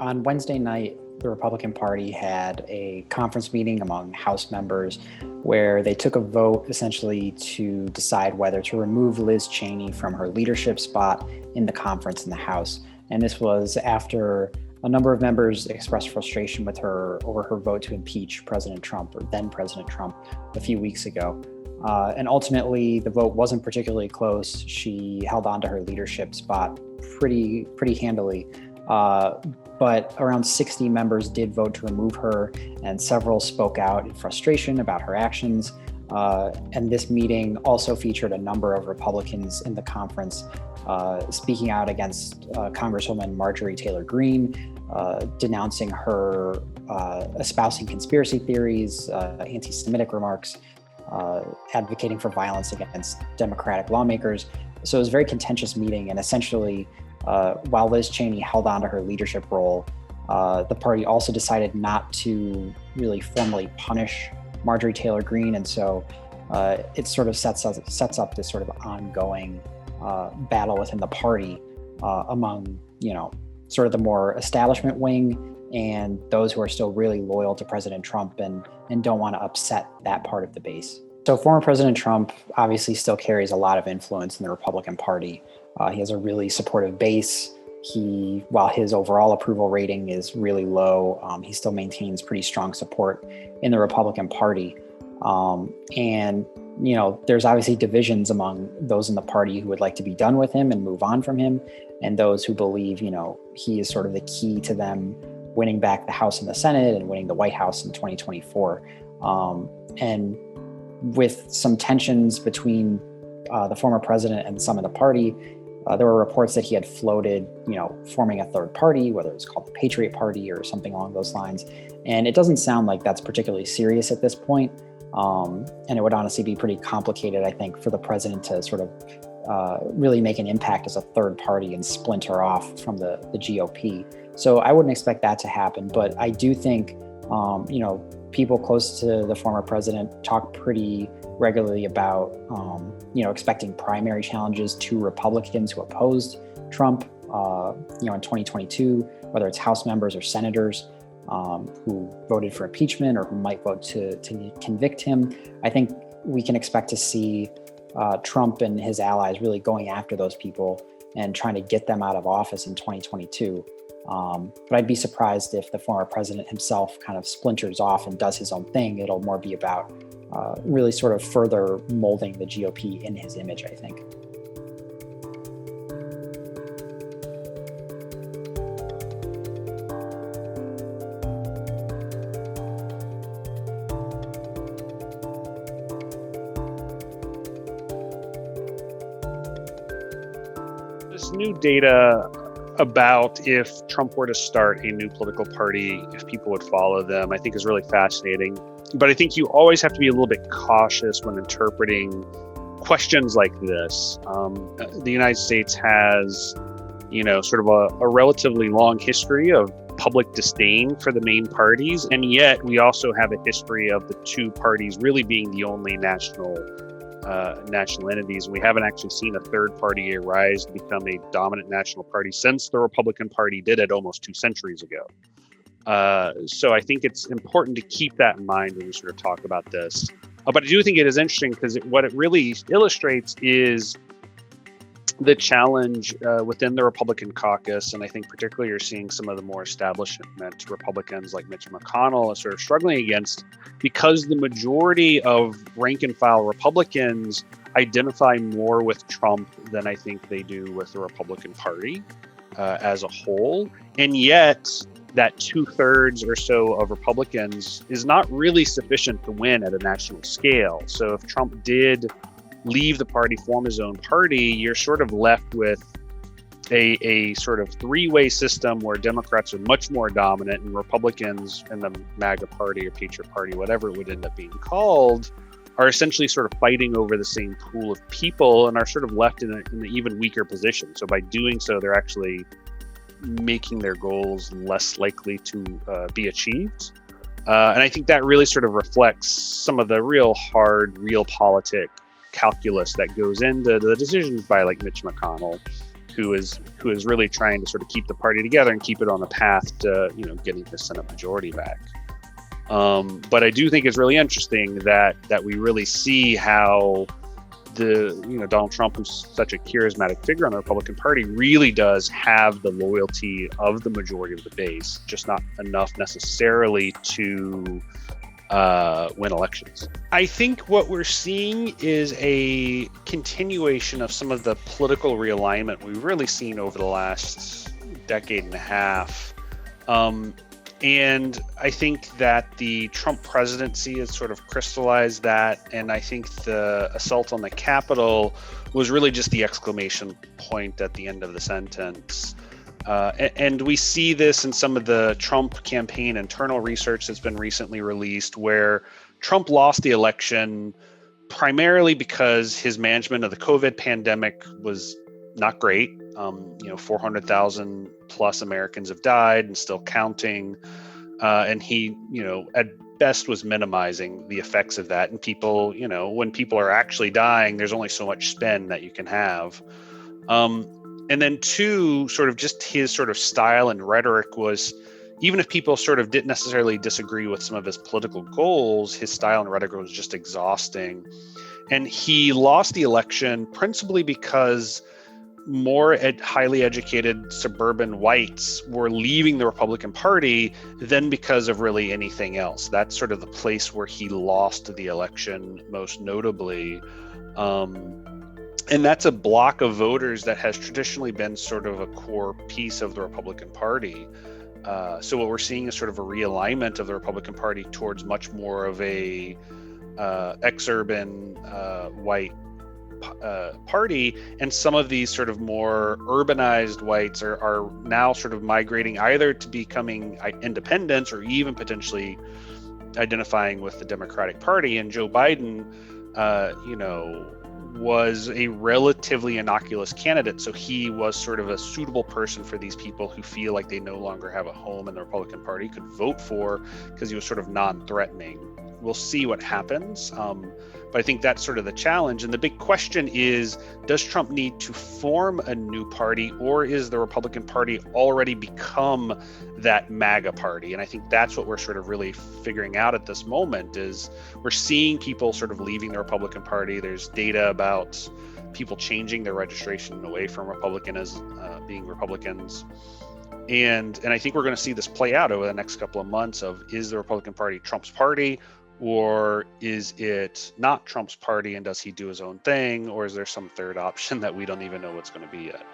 on Wednesday night, the Republican Party had a conference meeting among House members where they took a vote essentially to decide whether to remove Liz Cheney from her leadership spot in the conference in the House. And this was after a number of members expressed frustration with her over her vote to impeach President Trump, or then President Trump, a few weeks ago. And ultimately, the vote wasn't particularly close. She held on to her leadership spot pretty handily. But around 60 members did vote to remove her, and several spoke out in frustration about her actions. And this meeting also featured a number of Republicans in the conference speaking out against Congresswoman Marjorie Taylor Greene, denouncing her espousing conspiracy theories, anti-Semitic remarks, advocating for violence against Democratic lawmakers. So it was a very contentious meeting, and essentially, while Liz Cheney held on to her leadership role, the party also decided not to really formally punish Marjorie Taylor Greene, and so it sort of sets up this sort of ongoing battle within the party among, sort of the more establishment wing and those who are still really loyal to President Trump and don't want to upset that part of the base. So former President Trump obviously still carries a lot of influence in the Republican Party. He has a really supportive base. While his overall approval rating is really low, he still maintains pretty strong support in the Republican Party. And there's obviously divisions among those in the party who would like to be done with him and move on from him, and those who believe, he is sort of the key to them winning back the House and the Senate and winning the White House in 2024. And with some tensions between the former president and some of the party, there were reports that he had floated, forming a third party, whether it's called the Patriot Party or something along those lines. And it doesn't sound like that's particularly serious at this point. And it would honestly be pretty complicated, I think, for the president to sort of really make an impact as a third party and splinter off from the GOP. So I wouldn't expect that to happen. But I do think, people close to the former president talk pretty regularly about, expecting primary challenges to Republicans who opposed Trump, in 2022, whether it's House members or senators who voted for impeachment or who might vote to convict him. I think we can expect to see Trump and his allies really going after those people and trying to get them out of office in 2022. But I'd be surprised if the former president himself kind of splinters off and does his own thing. It'll more be about really sort of further molding the GOP in his image, I think. This new data about if Trump were to start a new political party, if people would follow them, I think is really fascinating. But I think you always have to be a little bit cautious when interpreting questions like this. The United States has, sort of a relatively long history of public disdain for the main parties. And yet we also have a history of the two parties really being the only national entities. We haven't actually seen a third party arise to become a dominant national party since the Republican Party did it almost 2 centuries ago. So I think it's important to keep that in mind when we sort of talk about this. But I do think it is interesting because what it really illustrates is the challenge within the Republican caucus. And I think particularly you're seeing some of the more establishment Republicans like Mitch McConnell are sort of struggling against, because the majority of rank and file Republicans identify more with Trump than I think they do with the Republican Party as a whole. And yet that 2/3 or so of Republicans is not really sufficient to win at a national scale. So if Trump did leave the party, form his own party, you're sort of left with a sort of three-way system where Democrats are much more dominant and Republicans and the MAGA party or Patriot Party, whatever it would end up being called, are essentially sort of fighting over the same pool of people and are sort of left in an even weaker position. So by doing so, they're actually making their goals less likely to be achieved. And I think that really sort of reflects some of the real hard, real politic calculus that goes into the decisions by like Mitch McConnell who is really trying to sort of keep the party together and keep it on the path to getting the Senate majority back. But I do think it's really interesting that we really see how Donald Trump, who's such a charismatic figure on the Republican Party, really does have the loyalty of the majority of the base, just not enough necessarily to win elections. I think what we're seeing is a continuation of some of the political realignment we've really seen over the last decade and a half. And I think that the Trump presidency has sort of crystallized that. And I think the assault on the Capitol was really just the exclamation point at the end of the sentence. And we see this in some of the Trump campaign internal research that's been recently released, where Trump lost the election primarily because his management of the COVID pandemic was not great. 400,000 plus Americans have died and still counting. And he, at best was minimizing the effects of that. And people, when people are actually dying, there's only so much spend that you can have. And then two, sort of just his sort of style and rhetoric was, even if people sort of didn't necessarily disagree with some of his political goals, his style and rhetoric was just exhausting. And he lost the election principally because more highly educated suburban whites were leaving the Republican Party than because of really anything else. That's sort of the place where he lost the election most notably. And that's a block of voters that has traditionally been sort of a core piece of the Republican Party. So what we're seeing is sort of a realignment of the Republican Party towards much more of a exurban white party, and some of these sort of more urbanized whites are now sort of migrating either to becoming independents or even potentially identifying with the Democratic Party. And Joe Biden, was a relatively innocuous candidate, so he was sort of a suitable person for these people who feel like they no longer have a home in the Republican Party could vote for, because he was sort of non-threatening. We'll see what happens. But I think that's sort of the challenge. And the big question is, does Trump need to form a new party, or is the Republican Party already become that MAGA party? And I think that's what we're sort of really figuring out at this moment, is we're seeing people sort of leaving the Republican Party. There's data about people changing their registration away from Republican as being Republicans. And I think we're going to see this play out over the next couple of months of, is the Republican Party Trump's party, or is it not Trump's party, and does he do his own thing, or is there some third option that we don't even know what's going to be yet?